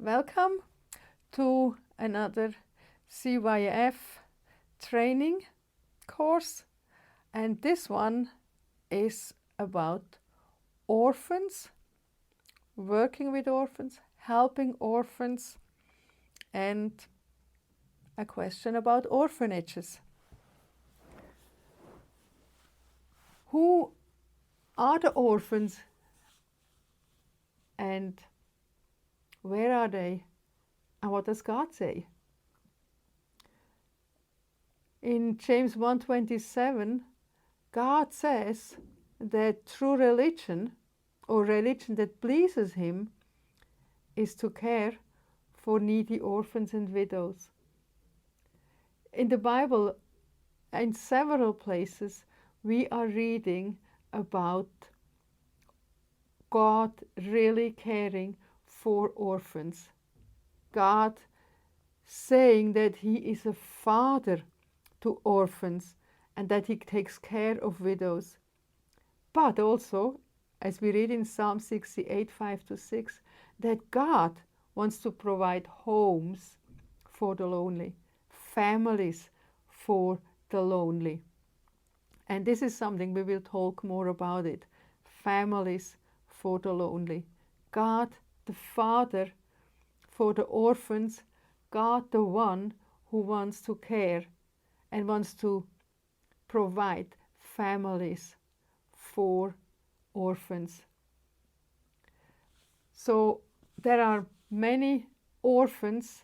Welcome to another CYF training course, and this one is about orphans, working with orphans, helping orphans, and a question about orphanages. Who are the orphans and where are they, and what does God say? In James 1:27, God says that true religion, or religion that pleases Him, is to care for needy orphans and widows. In the Bible, in several places, we are reading about God really caring for orphans. God saying that He is a father to orphans and that He takes care of widows. But also, as we read in Psalm 68, 5-6, that God wants to provide homes for the lonely, families for the lonely. And this is something we will talk more about it. Families for the lonely. God, the Father for the orphans, God, the one who wants to care and wants to provide families for orphans. So there are many orphans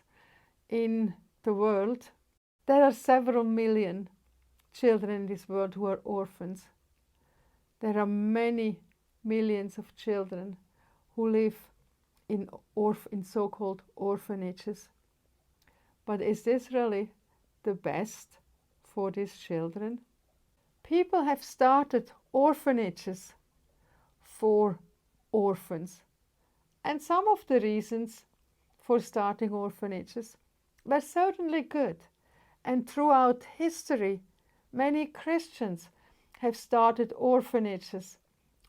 in the world. There are several million children in this world who are orphans. There are many millions of children who live in so-called orphanages. But is this really the best for these children? People have started orphanages for orphans. And some of the reasons for starting orphanages were certainly good. And throughout history, many Christians have started orphanages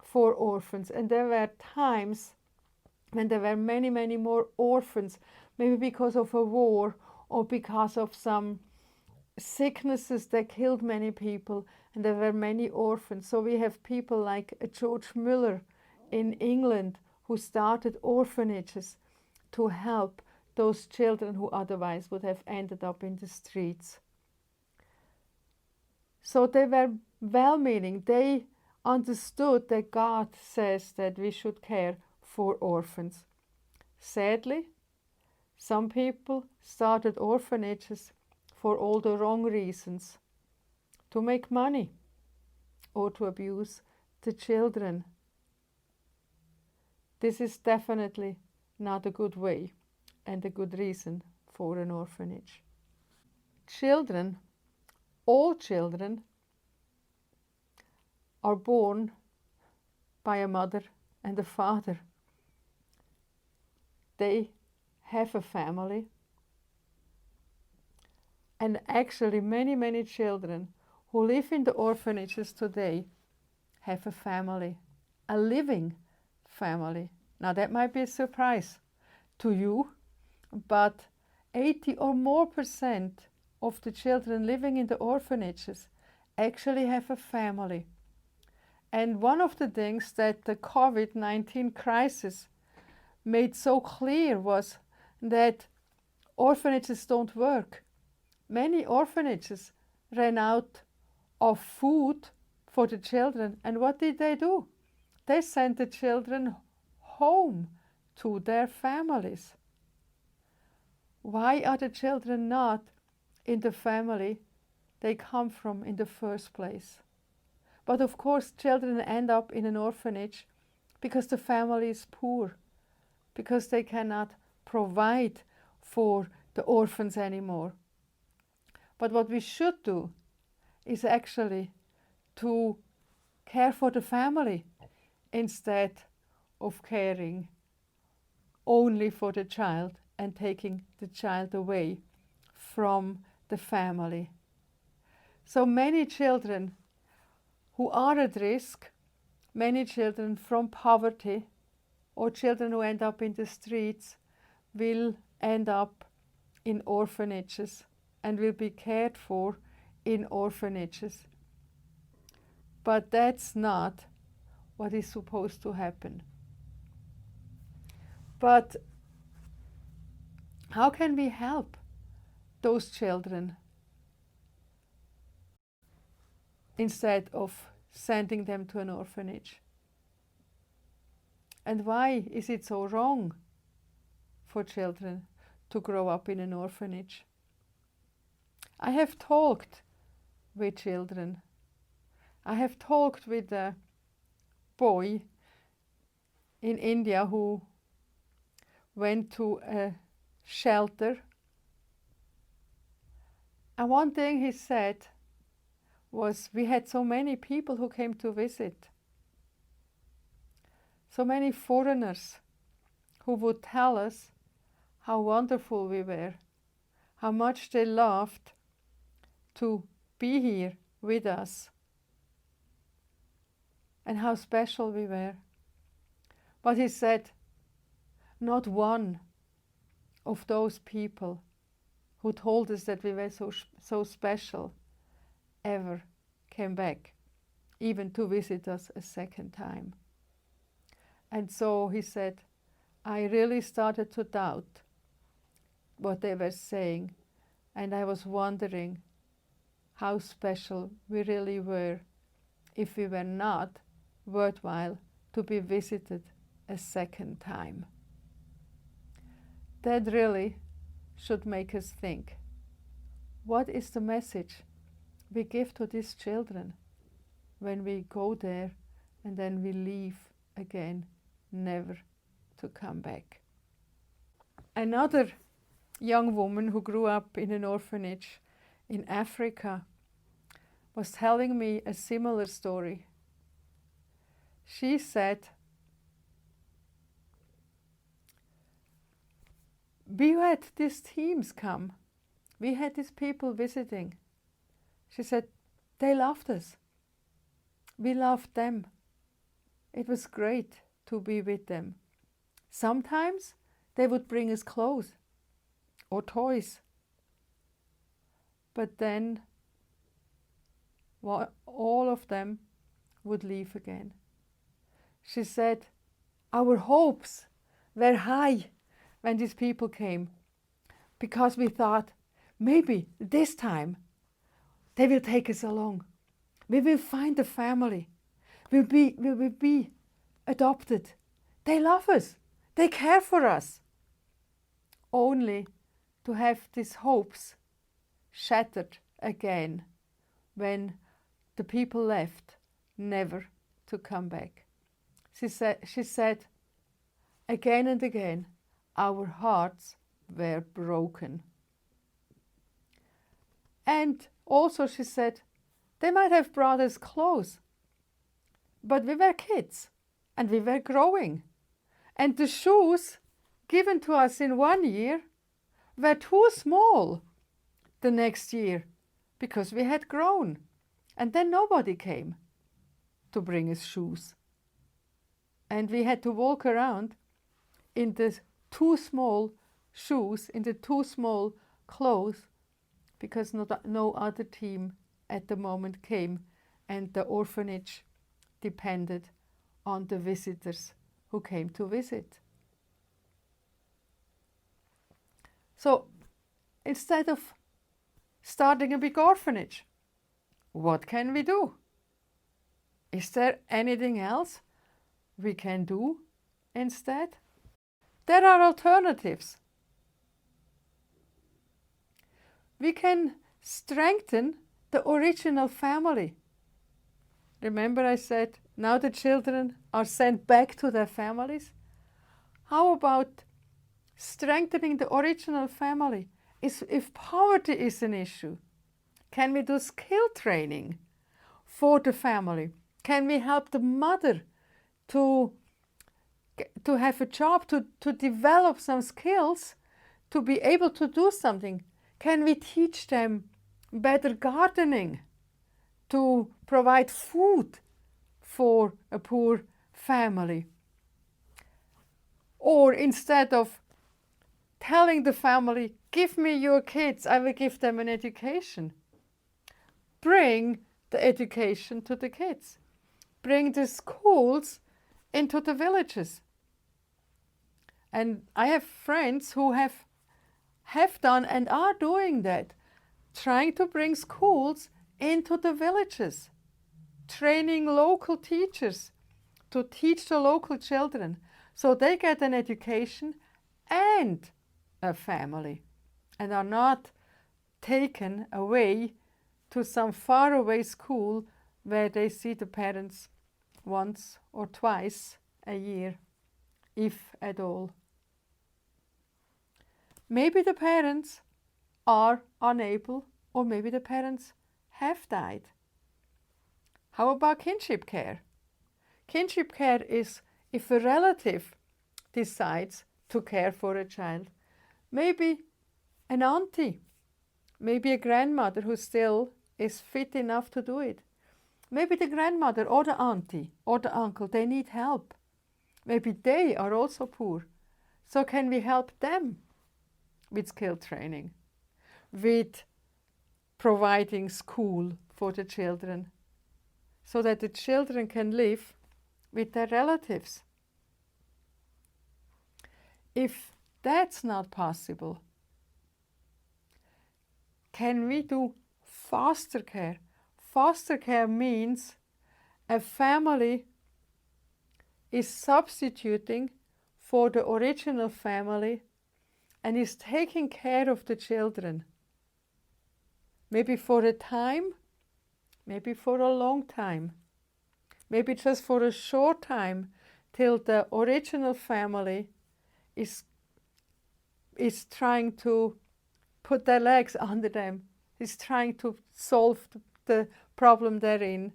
for orphans. And there were times when there were many, many more orphans, maybe because of a war or because of some sicknesses that killed many people, and there were many orphans. So we have people like George Muller in England who started orphanages to help those children who otherwise would have ended up in the streets. So they were well-meaning. They understood that God says that we should care for orphans. Sadly, some people started orphanages for all the wrong reasons, to make money or to abuse the children. This is definitely not a good way and a good reason for an orphanage. Children, all children, are born by a mother and a father. They have a family. And actually many, many children who live in the orphanages today have a family, a living family. Now that might be a surprise to you, but 80% or more of the children living in the orphanages actually have a family. And one of the things that the COVID-19 crisis made so clear was that orphanages don't work. Many orphanages ran out of food for the children, and what did they do? They sent the children home to their families. Why are the children not in the family they come from in the first place? But of course, children end up in an orphanage because the family is poor, because they cannot provide for the orphans anymore. But what we should do is actually to care for the family instead of caring only for the child and taking the child away from the family. So many children who are at risk, many children from poverty or children who end up in the streets, will end up in orphanages and will be cared for in orphanages. But that's not what is supposed to happen. But how can we help those children instead of sending them to an orphanage? And why is it so wrong for children to grow up in an orphanage? I have talked with children. I have talked with a boy in India who went to a shelter. And one thing he said was, we had so many people who came to visit, so many foreigners who would tell us how wonderful we were, how much they loved to be here with us, and how special we were. But he said, not one of those people who told us that we were so special ever came back, even to visit us a second time. And so he said, I really started to doubt what they were saying, and I was wondering how special we really were if we were not worthwhile to be visited a second time. That really should make us think, what is the message we give to these children when we go there and then we leave again, never to come back? Another young woman who grew up in an orphanage in Africa was telling me a similar story. She said, we had these teams come. We had these people visiting. She said, they loved us. We loved them. It was great to be with them. Sometimes they would bring us clothes or toys. But then all of them would leave again. She said, our hopes were high when these people came, because we thought, maybe this time they will take us along. We will find a family. We will be adopted. They love us. They care for us. Only to have these hopes shattered again when the people left, never to come back. She said, again and again, our hearts were broken. And also she said, they might have brought us clothes, but we were kids and we were growing. And the shoes given to us in 1 year were too small the next year because we had grown. And then nobody came to bring us shoes. And we had to walk around in the too small shoes, in the too small clothes, because no other team at the moment came, and the orphanage depended on the visitors who came to visit. So instead of starting a big orphanage, what can we do? Is there anything else we can do instead? There are alternatives. We can strengthen the original family. Remember I said, now the children are sent back to their families? How about strengthening the original family? If poverty is an issue, can we do skill training for the family? Can we help the mother to have a job, to develop some skills, to be able to do something? Can we teach them better gardening, to provide food for a poor family? Or instead of telling the family, give me your kids, I will give them an education. Bring the education to the kids. Bring the schools into the villages. And I have friends who have done and are doing that, trying to bring schools into the villages, training local teachers to teach the local children so they get an education and a family and are not taken away to some faraway school where they see the parents once or twice a year, if at all. Maybe the parents are unable, or maybe the parents have died. How about kinship care? Kinship care is if a relative decides to care for a child. Maybe an auntie, maybe a grandmother who still is fit enough to do it. Maybe the grandmother or the auntie or the uncle, they need help. Maybe they are also poor. So can we help them with skill training, with providing school for the children, so that the children can live with their relatives? If that's not possible, can we do foster care? Foster care means a family is substituting for the original family and is taking care of the children. Maybe for a time, maybe for a long time, maybe just for a short time till the original family is trying to put their legs under them, is trying to solve the problem they're in,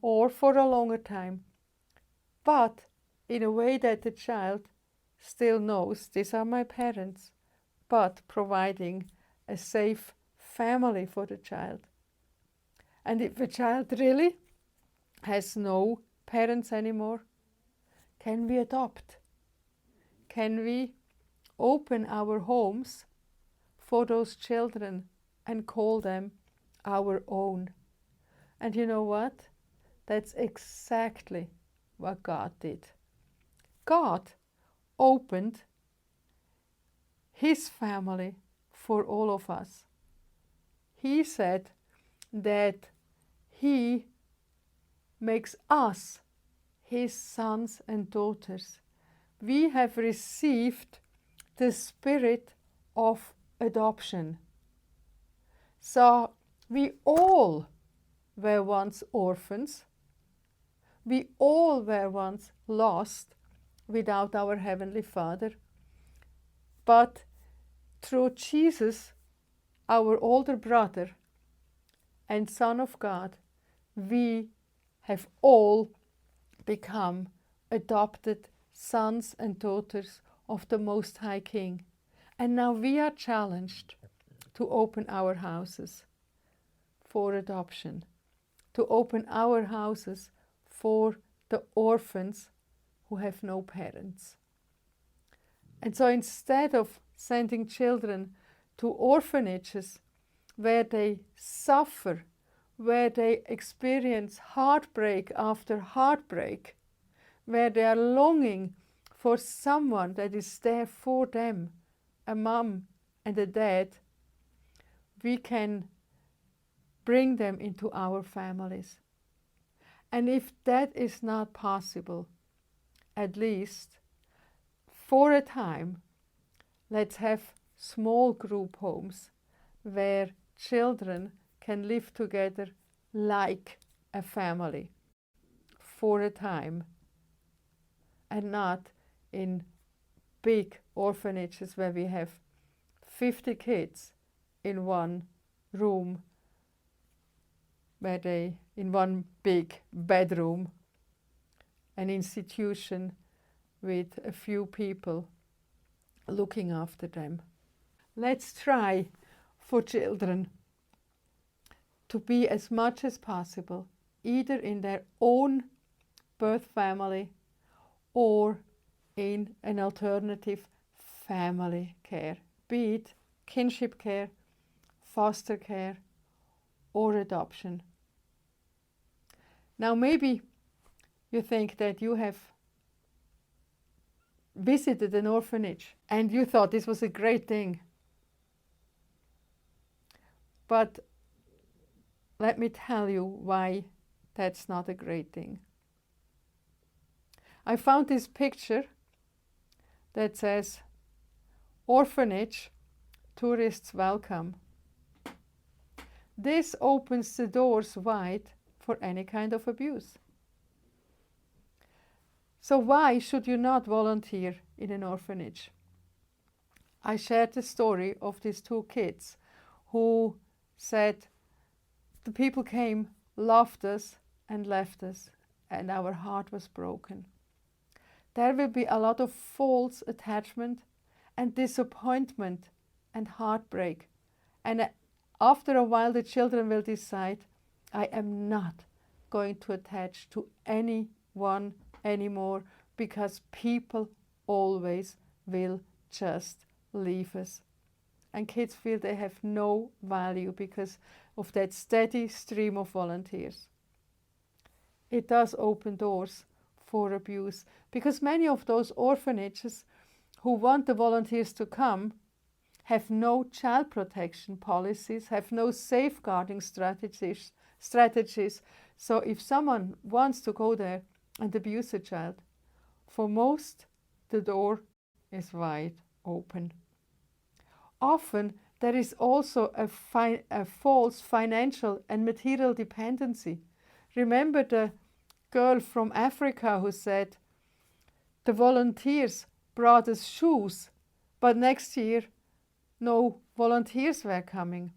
or for a longer time, but in a way that the child still knows these are my parents, but providing a safe family for the child. And if a child really has no parents anymore, can we adopt? Can we open our homes for those children and call them our own? And you know what? That's exactly what God did. God opened His family for all of us. He said that He makes us His sons and daughters. We have received the spirit of adoption. So we all were once orphans. We all were once lost without our Heavenly Father. But through Jesus, our older brother and Son of God, we have all become adopted sons and daughters of the Most High King. And now we are challenged to open our houses for adoption, to open our houses for the orphans who have no parents. And so instead of sending children to orphanages where they suffer, where they experience heartbreak after heartbreak, where they are longing for someone that is there for them, a mom and a dad, we can bring them into our families. And if that is not possible, at least for a time, let's have small group homes where children can live together like a family for a time, and not in big orphanages where we have 50 kids in one room, where they, in one big bedroom, an institution with a few people looking after them. Let's try for children to be as much as possible either in their own birth family or in an alternative family care, be it kinship care, foster care, or adoption. Now maybe you think that you have visited an orphanage and you thought this was a great thing. But let me tell you why that's not a great thing. I found this picture that says, "Orphanage, tourists welcome." This opens the doors wide for any kind of abuse. So why should you not volunteer in an orphanage? I shared the story of these two kids who said, the people came, loved us, and left us, and our heart was broken. There will be a lot of false attachment and disappointment and heartbreak. And after a while, the children will decide, I am not going to attach to anyone anymore, because people always will just leave us. And kids feel they have no value because of that steady stream of volunteers. It does open doors for abuse, because many of those orphanages who want the volunteers to come have no child protection policies, have no safeguarding strategies. So if someone wants to go there and abuse a child, for most, the door is wide open. Often, there is also a false financial and material dependency. Remember the girl from Africa who said, the volunteers brought us shoes, but next year, no volunteers were coming.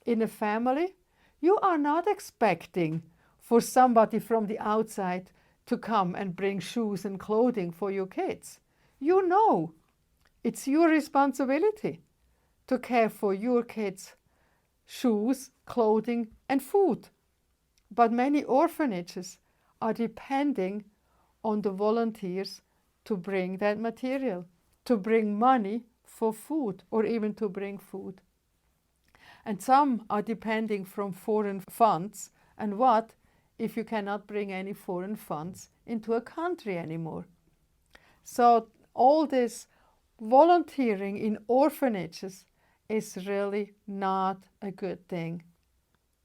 In a family, you are not expecting for somebody from the outside to come and bring shoes and clothing for your kids. You know it's your responsibility to care for your kids' shoes, clothing, and food. But many orphanages are depending on the volunteers to bring that material, to bring money for food, or even to bring food. And some are depending from foreign funds. And what if you cannot bring any foreign funds into a country anymore? So all this volunteering in orphanages is really not a good thing.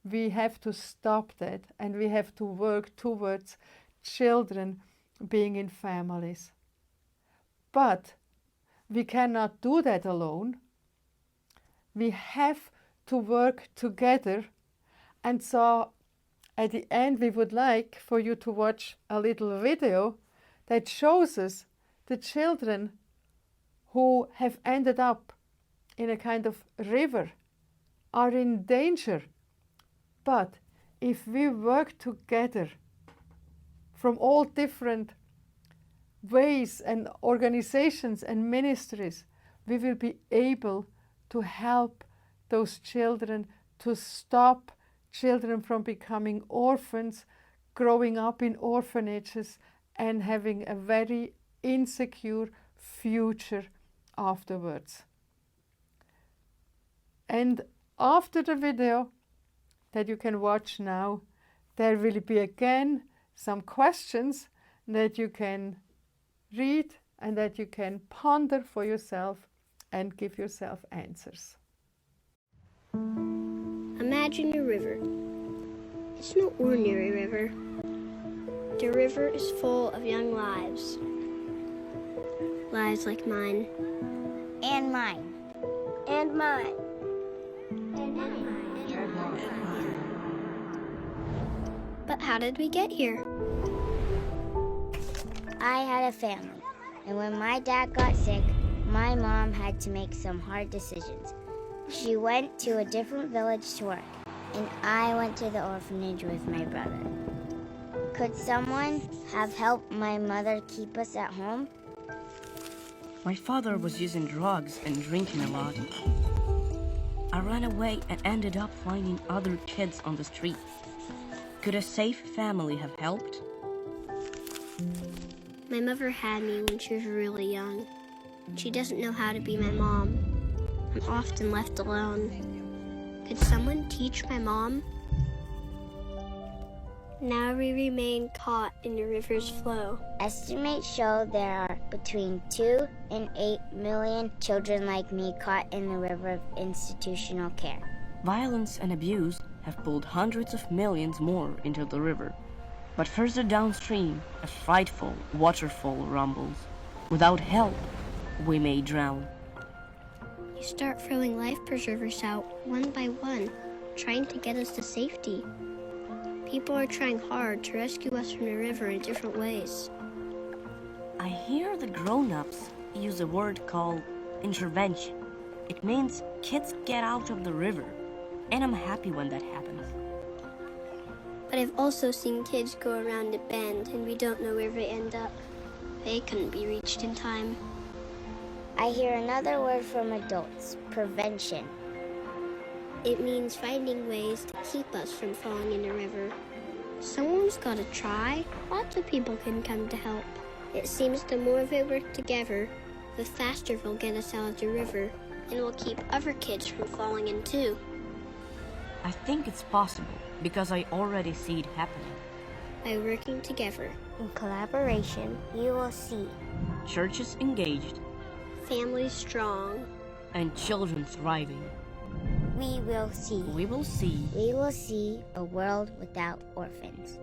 We have to stop that, and we have to work towards children being in families. But we cannot do that alone. We have to work together. And so at the end, we would like for you to watch a little video that shows us the children who have ended up in a kind of river, are in danger. But if we work together from all different ways and organizations and ministries, we will be able to help those children, to stop children from becoming orphans, growing up in orphanages, and having a very insecure future afterwards. And after the video that you can watch now, there will be again some questions that you can read and that you can ponder for yourself and give yourself answers. Imagine a river. It's no ordinary river. The river is full of young lives. Lives like mine. And mine. And mine. But how did we get here? I had a family, and when my dad got sick, my mom had to make some hard decisions. She went to a different village to work, and I went to the orphanage with my brother. Could someone have helped my mother keep us at home? My father was using drugs and drinking a lot. I ran away and ended up finding other kids on the street. Could a safe family have helped? My mother had me when she was really young. She doesn't know how to be my mom. I'm often left alone. Could someone teach my mom? Now we remain caught in the river's flow. Estimates show there are between 2 and 8 million children like me caught in the river of institutional care. Violence and abuse have pulled hundreds of millions more into the river. But further downstream, a frightful waterfall rumbles. Without help, we may drown. You start throwing life preservers out one by one, trying to get us to safety. People are trying hard to rescue us from the river in different ways. I hear the grown-ups use a word called intervention. It means kids get out of the river, and I'm happy when that happens. But I've also seen kids go around a bend and we don't know where they end up. They couldn't be reached in time. I hear another word from adults, prevention. It means finding ways to keep us from falling in the river. Someone's got to try. Lots of people can come to help. It seems the more they work together, the faster they'll get us out of the river, and will keep other kids from falling in too. I think it's possible because I already see it happening. By working together, In collaboration, you will see. Churches engaged families strong, and children thriving. We will see. We will see We will see a world without orphans.